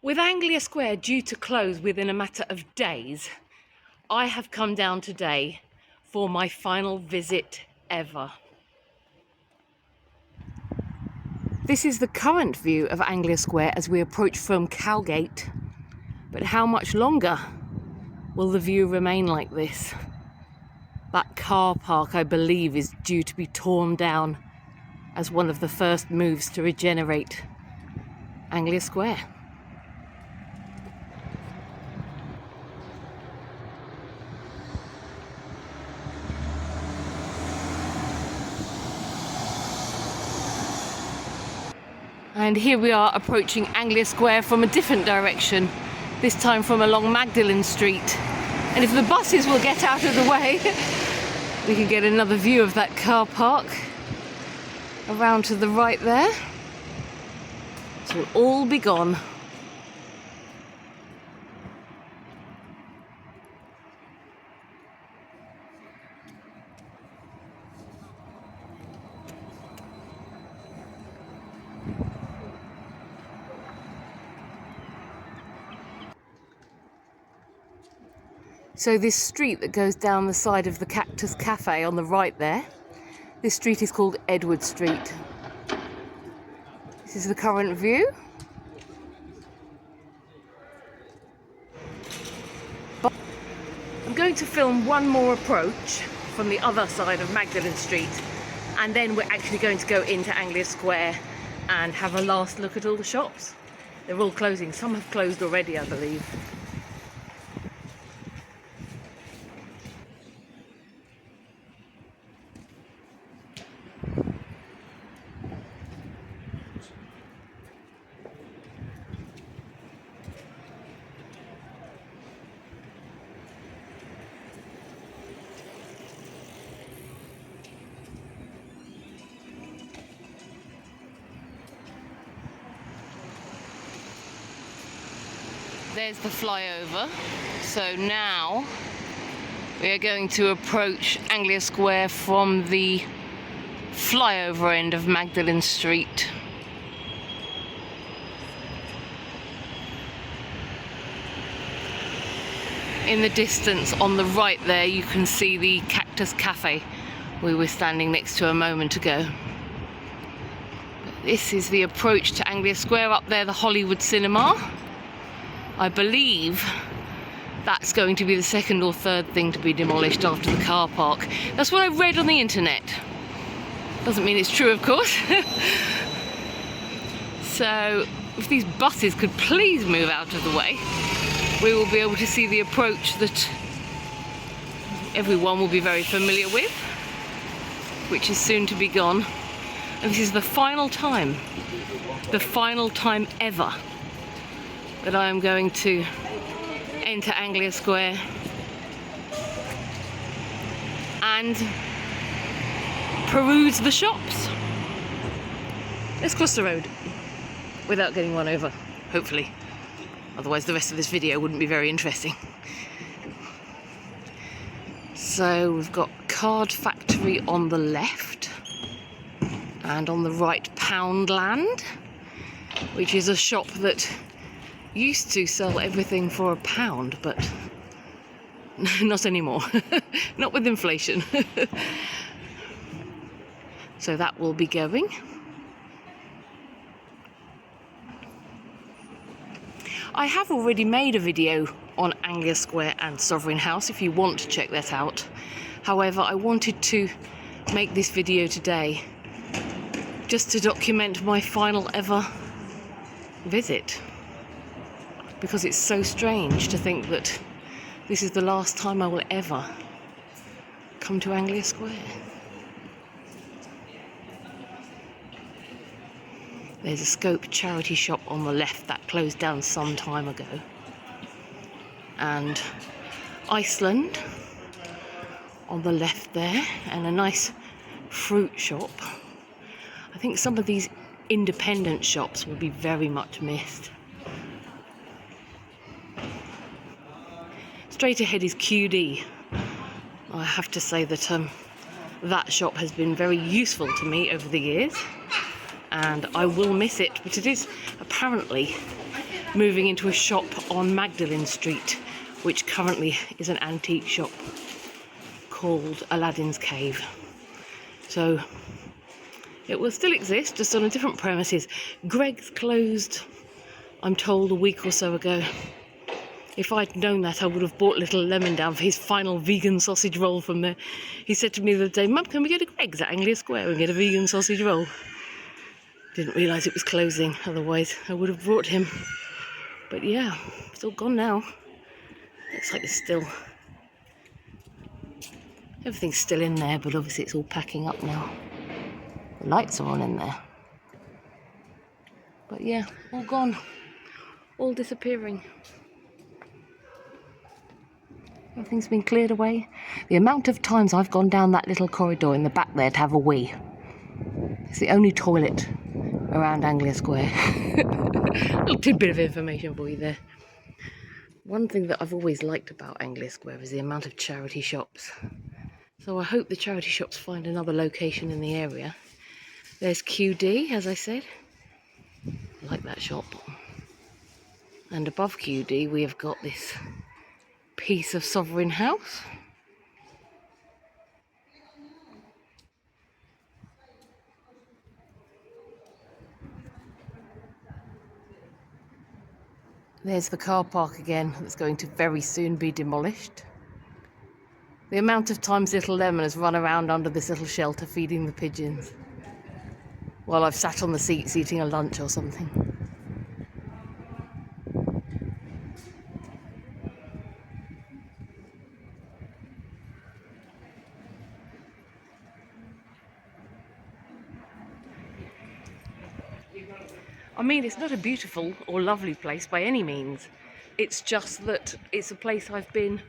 With Anglia Square due to close within a matter of days, I have come down today for my final visit ever. This is the current view of Anglia Square as we approach from Cowgate, but how much longer will the view remain like this? That car park, I believe, is due to be torn down as one of the first moves to regenerate Anglia Square. And here we are approaching Anglia Square from a different direction, this time from along Magdalen Street. And if the buses will get out of the way, we can get another view of that car park around to the right there. It will all be gone. So this street that goes down the side of the Cactus Cafe on the right there, this street is called Edward Street. This is the current view. I'm going to film one more approach from the other side of Magdalen Street, and then we're actually going to go into Anglia Square and have a last look at all the shops. They're all closing. Some have closed already, I believe. There's the flyover. So now we are going to approach Anglia Square from the flyover end of Magdalen Street. In the distance on the right there you can see the Cactus Cafe we were standing next to a moment ago. This is the approach to Anglia Square. Up there, the Hollywood Cinema. I believe that's going to be the second or third thing to be demolished after the car park. That's what I read on the internet. Doesn't mean it's true, of course. So if these buses could please move out of the way, we will be able to see the approach that everyone will be very familiar with, which is soon to be gone. And this is the final time ever that I am going to enter Anglia Square and peruse the shops. Let's cross the road without getting run over, hopefully. Otherwise the rest of this video wouldn't be very interesting. So we've got Card Factory on the left, and on the right Poundland, which is a shop that used to sell everything for £1, but not anymore. Not with inflation. So that will be going. I have already made a video on Anglia Square and Sovereign House if you want to check that out. However, I wanted to make this video today just to document my final ever visit, because it's so strange to think that this is the last time I will ever come to Anglia Square. There's a Scope charity shop on the left that closed down some time ago, and Iceland on the left there, and a nice fruit shop. I think some of these independent shops will be very much missed. Straight ahead is QD. I have to say that that shop has been very useful to me over the years, and I will miss it, but it is apparently moving into a shop on Magdalen Street, which currently is an antique shop called Aladdin's Cave. So it will still exist, just on a different premises. Greg's closed, I'm told, a week or so ago. If I'd known that, I would have bought little Lemon down for his final vegan sausage roll from there. He said to me the other day, "Mum, can we go to Greg's at Anglia Square and get a vegan sausage roll?" Didn't realise it was closing, otherwise I would have brought him. But yeah, it's all gone now. Looks like it's still... everything's still in there, but obviously it's all packing up now. The lights are on in there. But yeah, all gone. All disappearing. Everything's been cleared away. The amount of times I've gone down that little corridor in the back there to have a wee. It's the only toilet around Anglia Square. A little tidbit of information for you there. One thing that I've always liked about Anglia Square is the amount of charity shops. So I hope the charity shops find another location in the area. There's QD, as I said. I like that shop. And above QD we have got this piece of Sovereign House. There's the car park again, that's going to very soon be demolished. The amount of times little Lemon has run around under this little shelter feeding the pigeons while I've sat on the seats eating a lunch or something. I mean, it's not a beautiful or lovely place by any means. It's just that it's a place I've been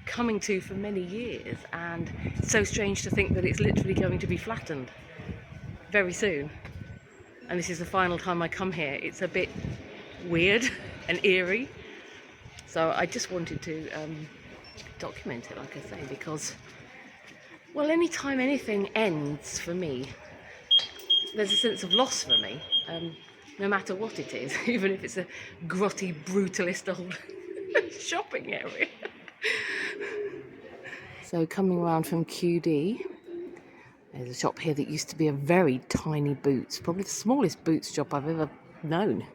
coming to for many years, and it's so strange to think that it's literally going to be flattened very soon. And this is the final time I come here. It's a bit weird and eerie. So I just wanted to document it, like I say, because, well, anytime anything ends for me, there's a sense of loss for me. No matter what it is, even if it's a grotty, brutalist old shopping area. So coming around from QD, there's a shop here that used to be a very tiny Boots, probably the smallest Boots shop I've ever known.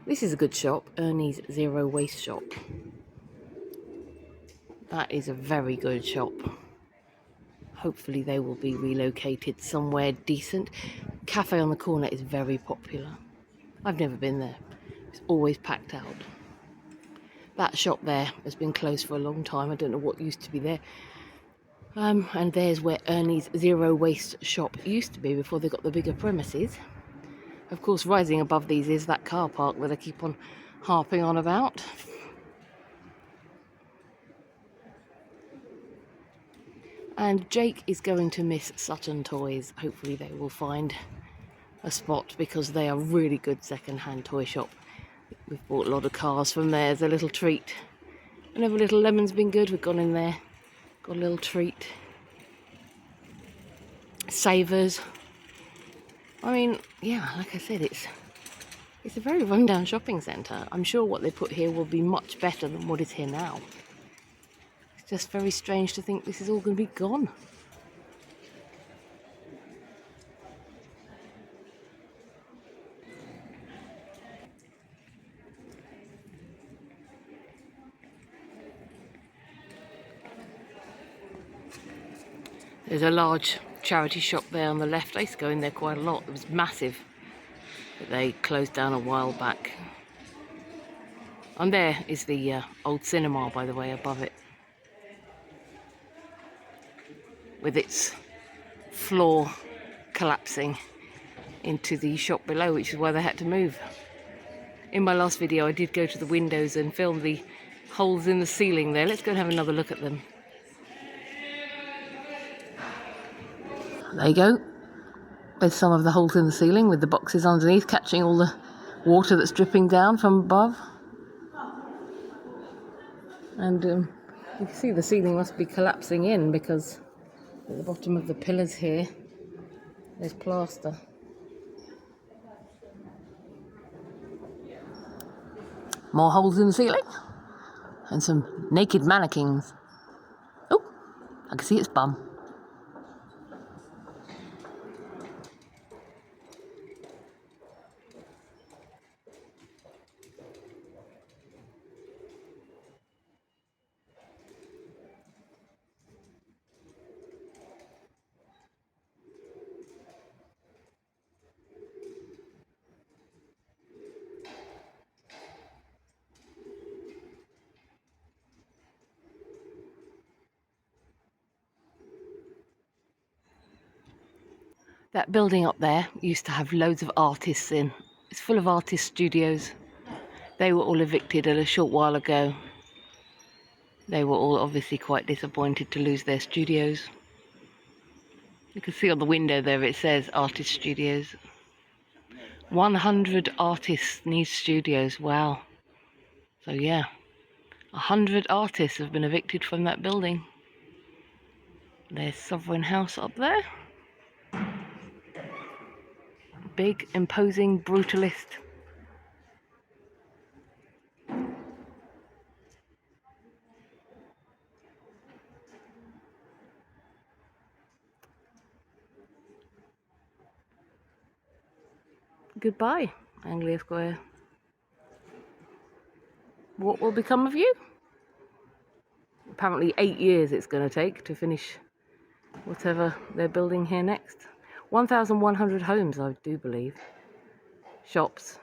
This is a good shop, Ernie's Zero Waste Shop. That is a very good shop. Hopefully they will be relocated somewhere decent. Cafe on the corner is very popular. I've never been there. It's always packed out. That shop there has been closed for a long time. I don't know what used to be there. And there's where Ernie's Zero Waste Shop used to be before they got the bigger premises. Of course, rising above these is that car park that I keep on harping on about. And Jake is going to miss Sutton toys. Hopefully they will find a spot, because they are really good second-hand toy shop. We've bought a lot of cars from there as a little treat. Whenever little Lemon's been good, we've gone in there, got a little treat. Savers. I mean, yeah, like I said, it's a very run-down shopping centre. I'm sure what they put here will be much better than what is here now. It's just very strange to think this is all going to be gone. There's a large charity shop there on the left. I used to go in there quite a lot. It was massive, but they closed down a while back. And there is the old cinema, by the way, above it, with its floor collapsing into the shop below, which is why they had to move. In my last video I did go to the windows and film the holes in the ceiling there. Let's go and have another look at them. There you go. There's some of the holes in the ceiling with the boxes underneath catching all the water that's dripping down from above. And you can see the ceiling must be collapsing in, because at the bottom of the pillars here there's plaster. More holes in the ceiling. And some naked mannequins. Oh, I can see its bum. That building up there used to have loads of artists in. It's full of artist studios. They were all evicted a short while ago. They were all obviously quite disappointed to lose their studios. You can see on the window there it says artist studios. 100 artists need studios, wow. So yeah, 100 artists have been evicted from that building. There's Sovereign House up there. Big, imposing Brutalist. Goodbye, Anglia Square. What will become of you? Apparently 8 years it's going to take to finish whatever they're building here next. 1,100 homes, I do believe. Shops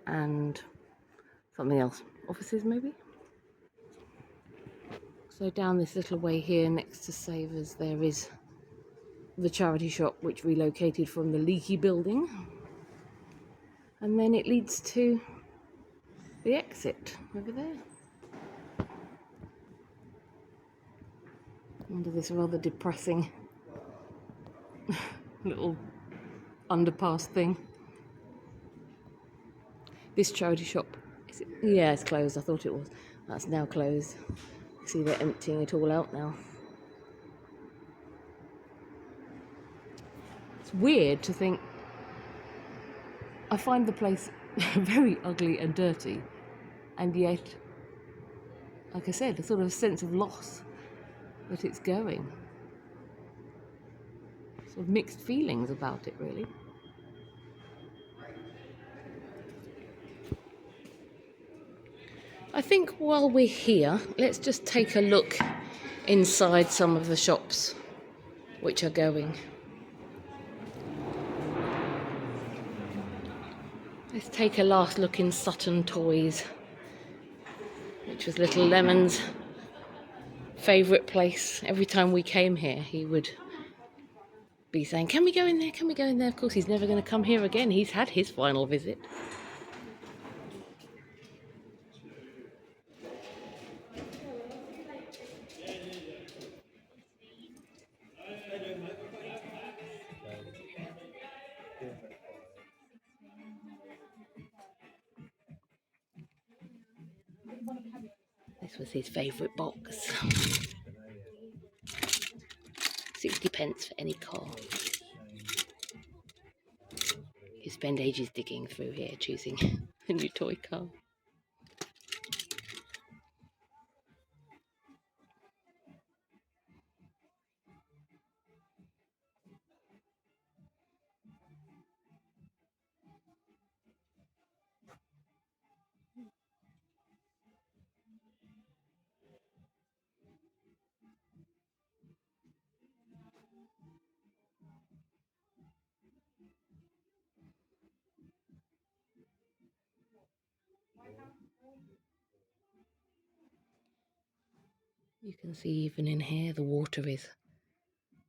and something else. Offices, maybe? So down this little way here next to Savers, there is the charity shop, which relocated from the leaky building. And then it leads to the exit over there. Under this rather depressing little underpass thing. This charity shop, yeah, it's closed. I thought it was. That's now closed. See, they're emptying it all out now. It's weird to think. I find the place very ugly and dirty, and yet, like I said, a sort of sense of loss that it's going. Sort of mixed feelings about it, really. I think while we're here, let's just take a look inside some of the shops which are going. Let's take a last look in Sutton Toys, which was Little Lemon's favourite place. Every time we came here, he would be saying, "Can we go in there? Can we go in there?" Of course, he's never going to come here again. He's had his final visit. This was his favourite box. 60p for any car. You spend ages digging through here, choosing a new toy car. You can see even in here the water is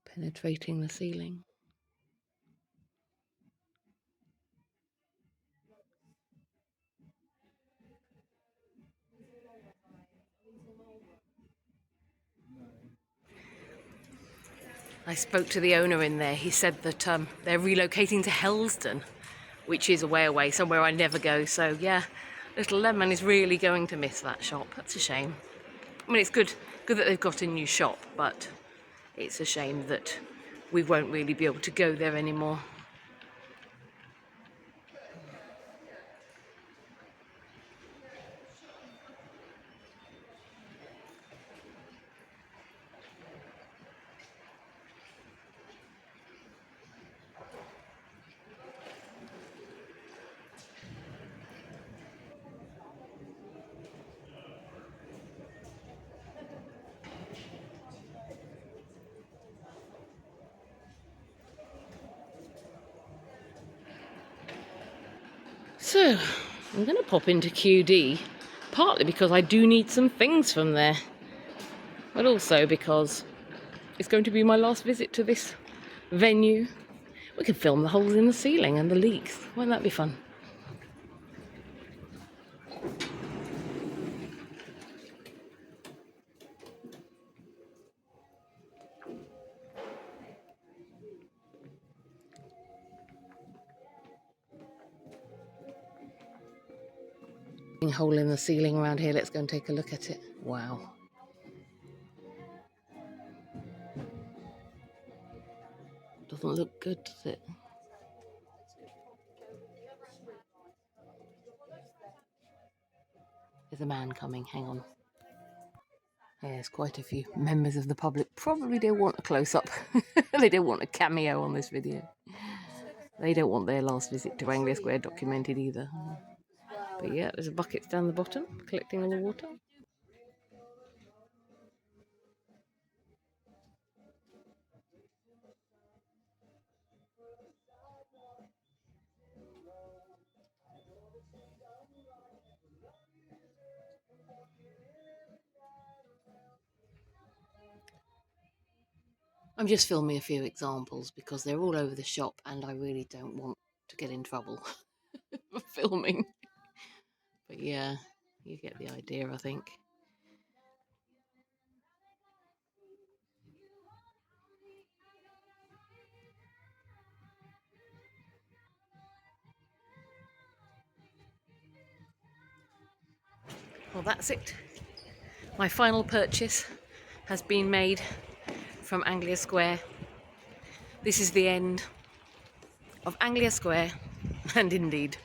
penetrating the ceiling. I spoke to the owner in there. He said that they're relocating to Helston, which is a way away, somewhere I never go. So yeah, Little Lemon is really going to miss that shop. That's a shame. I mean, it's good that they've got a new shop, but it's a shame that we won't really be able to go there anymore. So, I'm going to pop into QD, partly because I do need some things from there, but also because it's going to be my last visit to this venue. We can film the holes in the ceiling and the leaks. Won't that be fun? Hole in the ceiling around here. Let's go and take a look at it. Wow. Doesn't look good, does it? There's a man coming. Hang on. There's quite a few members of the public. Probably don't want a close-up. They don't want a cameo on this video. They don't want their last visit to Anglia Square documented either. But yeah, there's buckets down the bottom collecting all the water. I'm just filming a few examples because they're all over the shop and I really don't want to get in trouble for filming. But yeah, you get the idea, I think. Well, that's it. My final purchase has been made from Anglia Square. This is the end of Anglia Square and indeed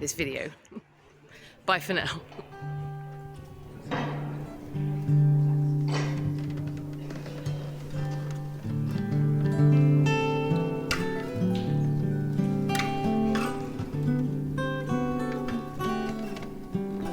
this video. Bye for now.